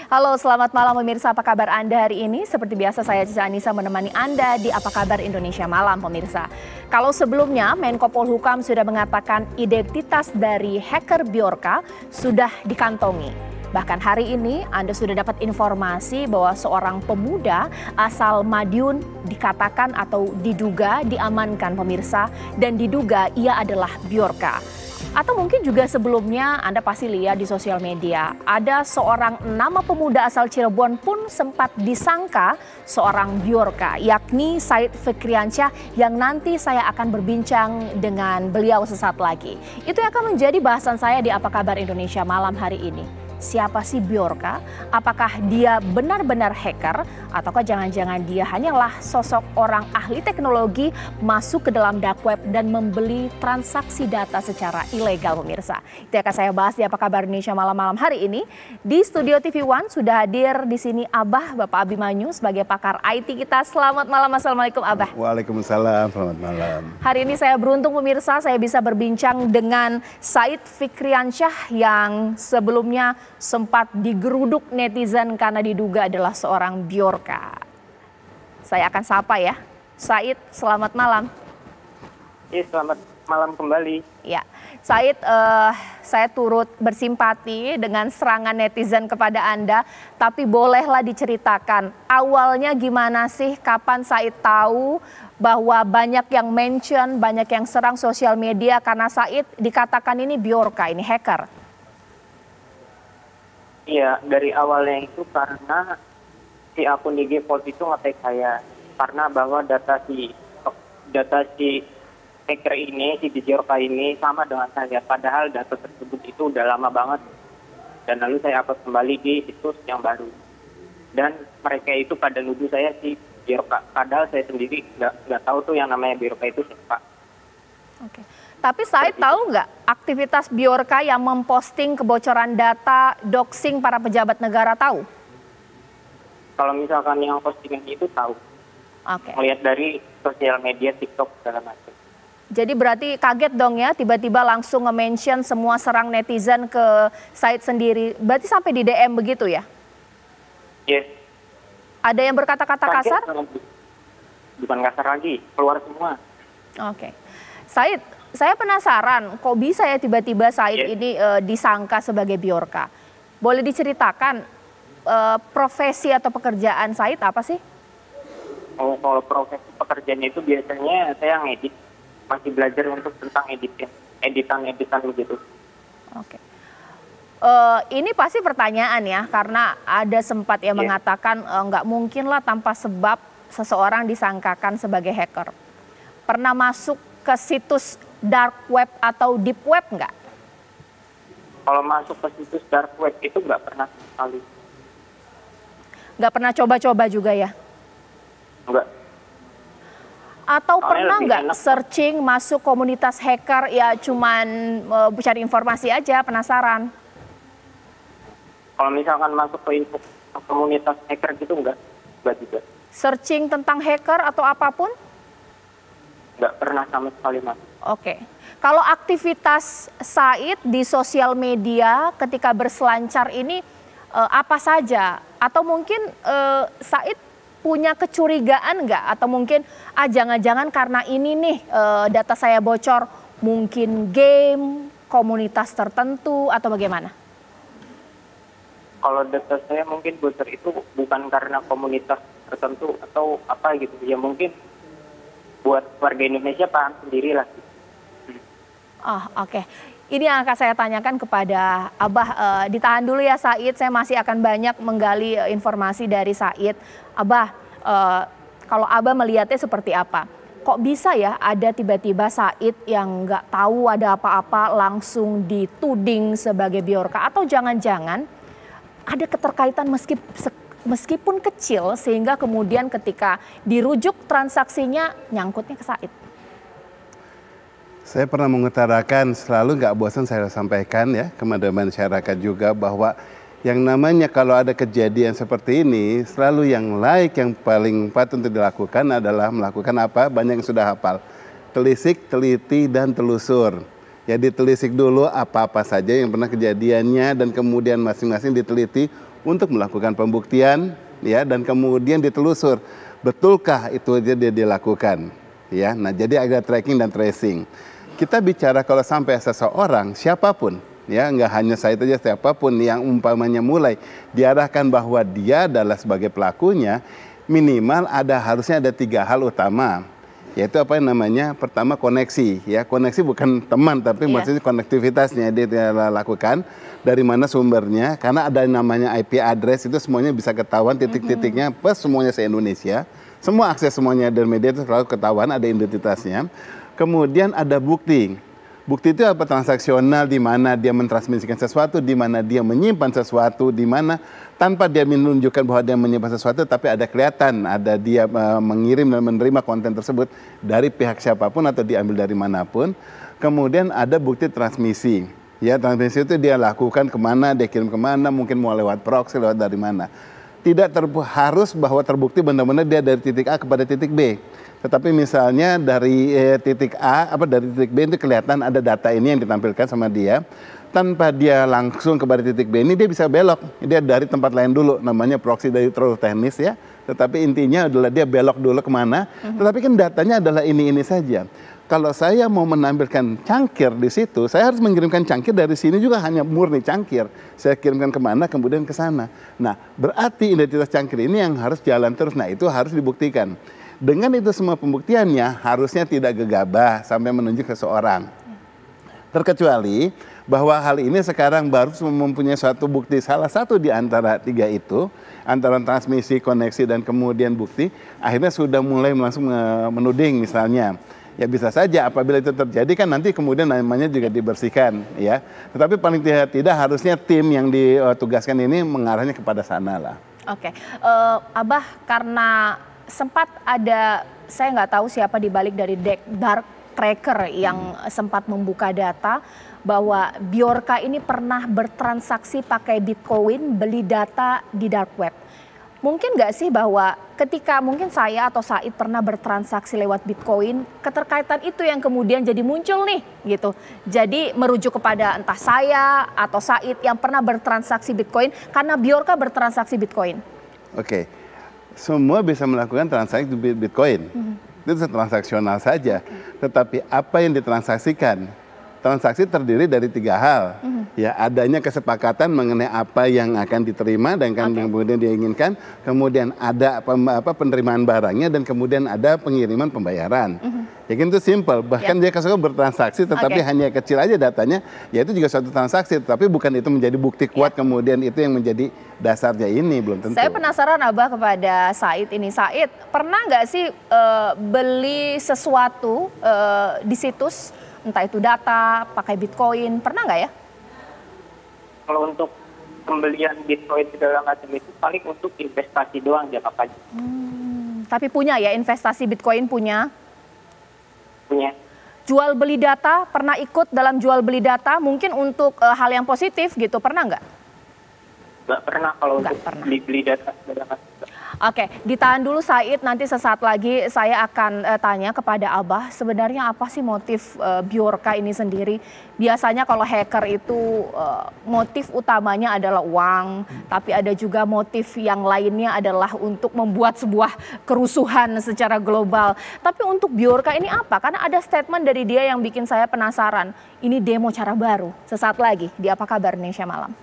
Halo, selamat malam pemirsa. Apa kabar Anda hari ini? Seperti biasa saya Cica Anissa menemani Anda di Apa Kabar Indonesia Malam pemirsa. Kalau sebelumnya Menko Polhukam sudah mengatakan identitas dari hacker Bjorka sudah dikantongi. Bahkan hari ini Anda sudah dapat informasi bahwa seorang pemuda asal Madiun dikatakan atau diduga diamankan pemirsa dan diduga ia adalah Bjorka. Atau mungkin juga sebelumnya Anda pasti lihat di sosial media, ada seorang nama pemuda asal Cirebon pun sempat disangka seorang Bjorka, yakni Said Fikriansyah yang nanti saya akan berbincang dengan beliau sesaat lagi. Itu akan menjadi bahasan saya di Apa Kabar Indonesia Malam hari ini. Siapa sih Bjorka? Apakah dia benar-benar hacker? Ataukah jangan-jangan dia hanyalah sosok orang ahli teknologi masuk ke dalam dark web dan membeli transaksi data secara ilegal pemirsa? Itu akan saya bahas di Apa Kabar Indonesia Malam-malam hari ini. Di studio TV One sudah hadir di sini Abah, Bapak Abimanyu sebagai pakar IT kita. Selamat malam, Assalamualaikum Abah. Waalaikumsalam, selamat malam. Hari ini saya beruntung pemirsa, saya bisa berbincang dengan Said Fikriansyah yang sebelumnya sempat digeruduk netizen karena diduga adalah seorang Bjorka. Saya akan sapa ya. Said, selamat malam. Iya, selamat malam kembali. Ya, Said, saya turut bersimpati dengan serangan netizen kepada Anda, tapi bolehlah diceritakan awalnya gimana sih, kapan Said tahu bahwa banyak yang mention, banyak yang serang sosial media karena Said dikatakan ini Bjorka, ini hacker. Iya, dari awalnya itu karena si akun IG Volt itu nge-tag saya karena bahwa data si hacker ini, si Bjorka ini sama dengan saya. Padahal data tersebut itu udah lama banget. Dan lalu saya upload kembali di situs yang baru. Dan mereka itu pada nuduh saya si Bjorka. Padahal saya sendiri nggak tahu tuh yang namanya Bjorka itu siapa. Oke. Tapi Said tahu nggak aktivitas Bjorka yang memposting kebocoran data, doxing para pejabat negara, tahu? Kalau misalkan yang postingan itu tahu. Oke. Melihat dari sosial media, TikTok, segala macam. Jadi berarti kaget dong ya, tiba-tiba langsung nge-mention semua serang netizen ke Said sendiri. Berarti sampai di DM begitu ya? Yes. Ada yang berkata-kata kasar? Bukan kasar lagi, keluar semua. Oke. Said, saya penasaran kok bisa ya tiba-tiba Said ini disangka sebagai Bjorka. Boleh diceritakan profesi atau pekerjaan Said apa sih? Oh, kalau profesi pekerjaannya itu biasanya saya ngedit. Masih belajar untuk tentang editan begitu. Oke. Ini pasti pertanyaan ya, karena ada sempat yang mengatakan nggak mungkin lah tanpa sebab seseorang disangkakan sebagai hacker. Pernah masuk ke situs dark web atau deep web nggak? Kalau masuk ke situs dark web itu nggak pernah sekali. Nggak pernah coba-coba juga ya? Nggak. Atau Soalnya pernah nggak searching masuk komunitas hacker ya cuman cari informasi aja, penasaran? Kalau misalkan masuk ke komunitas hacker gitu nggak juga. Searching tentang hacker atau apapun? Nggak pernah sama sekali masuk. Oke. Kalau aktivitas Said di sosial media ketika berselancar ini apa saja? Atau mungkin Said punya kecurigaan nggak? Atau mungkin jangan-jangan karena ini nih data saya bocor, mungkin game, komunitas tertentu atau bagaimana? Kalau data saya mungkin bocor itu bukan karena komunitas tertentu atau apa gitu. Ya mungkin buat warga Indonesia paham sendirilah. Oh, oke. Ini yang akan saya tanyakan kepada Abah. Ditahan dulu ya Said, saya masih akan banyak menggali informasi dari Said. Abah, kalau Abah melihatnya seperti apa? Kok bisa ya ada tiba-tiba Said yang nggak tahu ada apa-apa langsung dituding sebagai Bjorka? Atau jangan-jangan ada keterkaitan meskipun kecil sehingga kemudian ketika dirujuk transaksinya nyangkutnya ke Said? Saya pernah mengutarakan, selalu nggak bosan saya sampaikan ya kepada masyarakat juga bahwa yang namanya kalau ada kejadian seperti ini, selalu yang paling patut untuk dilakukan adalah melakukan apa? Banyak yang sudah hafal. Telisik, teliti, dan telusur. Jadi telisik dulu apa-apa saja yang pernah kejadiannya dan kemudian masing-masing diteliti untuk melakukan pembuktian ya, dan kemudian ditelusur betulkah itu dia dilakukan ya. Nah, jadi ada tracking dan tracing. Kita bicara kalau sampai seseorang siapapun ya, nggak hanya saya saja, siapapun yang umpamanya mulai diarahkan bahwa dia adalah sebagai pelakunya, minimal harusnya ada 3 hal utama, yaitu apa yang namanya, pertama koneksi ya, koneksi bukan teman tapi maksudnya konektivitasnya dia lakukan, dari mana sumbernya, karena ada yang namanya IP address, itu semuanya bisa ketahuan titik-titiknya, plus semuanya se-Indonesia, semua akses semuanya dari media itu selalu ketahuan, ada identitasnya. Kemudian ada bukti. Bukti itu apa? Transaksional, di mana dia mentransmisikan sesuatu, di mana dia menyimpan sesuatu, di mana tanpa dia menunjukkan bahwa dia menyimpan sesuatu, tapi ada kelihatan, ada dia mengirim dan menerima konten tersebut dari pihak siapapun atau diambil dari manapun. Kemudian ada bukti transmisi. Ya, transmisi itu dia lakukan kemana, dia kirim kemana, mungkin mau lewat proxy, lewat dari mana. Tidak harus bahwa terbukti benar-benar dia dari titik A kepada titik B. Tetapi misalnya dari titik A, dari titik B itu kelihatan ada data ini yang ditampilkan sama dia. Tanpa dia langsung kepada titik B ini, dia bisa belok. Dia dari tempat lain dulu, namanya proxy, dari terlalu teknis ya. Tetapi intinya adalah dia belok dulu kemana. Tetapi kan datanya adalah ini saja. Kalau saya mau menampilkan cangkir di situ, saya harus mengirimkan cangkir dari sini juga hanya murni cangkir. Saya kirimkan kemana, kemudian ke sana. Nah, berarti identitas cangkir ini yang harus jalan terus. Nah, itu harus dibuktikan. Dengan itu semua pembuktiannya harusnya tidak gegabah sampai menunjuk seseorang. Terkecuali bahwa hal ini sekarang baru mempunyai suatu bukti, salah satu di antara 3 itu, antara transmisi, koneksi, dan kemudian bukti, akhirnya sudah mulai langsung menuding misalnya. Ya bisa saja apabila itu terjadi kan nanti kemudian namanya juga dibersihkan ya. Tetapi paling tidak harusnya tim yang ditugaskan ini mengarahnya kepada sana lah. Oke, Abah, karena sempat ada, saya nggak tahu siapa di balik dari Dark Tracker yang sempat membuka data bahwa Bjorka ini pernah bertransaksi pakai Bitcoin, beli data di dark web. Mungkin nggak sih bahwa ketika mungkin saya atau Said pernah bertransaksi lewat Bitcoin, keterkaitan itu yang kemudian jadi muncul nih gitu. Jadi merujuk kepada entah saya atau Said yang pernah bertransaksi Bitcoin karena Bjorka bertransaksi Bitcoin. Oke, semua bisa melakukan transaksi Bitcoin. Itu transaksional saja. Tetapi apa yang ditransaksikan? Transaksi terdiri dari 3 hal. Ya, adanya kesepakatan mengenai apa yang akan diterima dan kemudian diinginkan, kemudian ada penerimaan barangnya, dan kemudian ada pengiriman pembayaran. Ya kan, itu simple. Bahkan dia bertransaksi tetapi hanya kecil aja datanya, ya itu juga suatu transaksi, tapi bukan itu menjadi bukti kuat kemudian itu yang menjadi dasarnya, ini belum tentu. Saya penasaran Abah kepada Said ini. Said, pernah nggak sih beli sesuatu di situs, entah itu data, pakai Bitcoin, pernah nggak ya? Kalau untuk pembelian Bitcoin segala macam itu paling untuk investasi doang jangka panjang. Tapi punya ya, investasi Bitcoin punya? Punya. Jual beli data, pernah ikut dalam jual beli data, mungkin untuk hal yang positif gitu, pernah nggak? Nggak pernah kalau untuk beli data segala macam. Oke, ditahan dulu Said, nanti sesaat lagi saya akan tanya kepada Abah sebenarnya apa sih motif Bjorka ini sendiri. Biasanya kalau hacker itu motif utamanya adalah uang, tapi ada juga motif yang lainnya adalah untuk membuat sebuah kerusuhan secara global. Tapi untuk Bjorka ini apa? Karena ada statement dari dia yang bikin saya penasaran. Ini demo cara baru, sesaat lagi di Apa Kabar Indonesia Malam.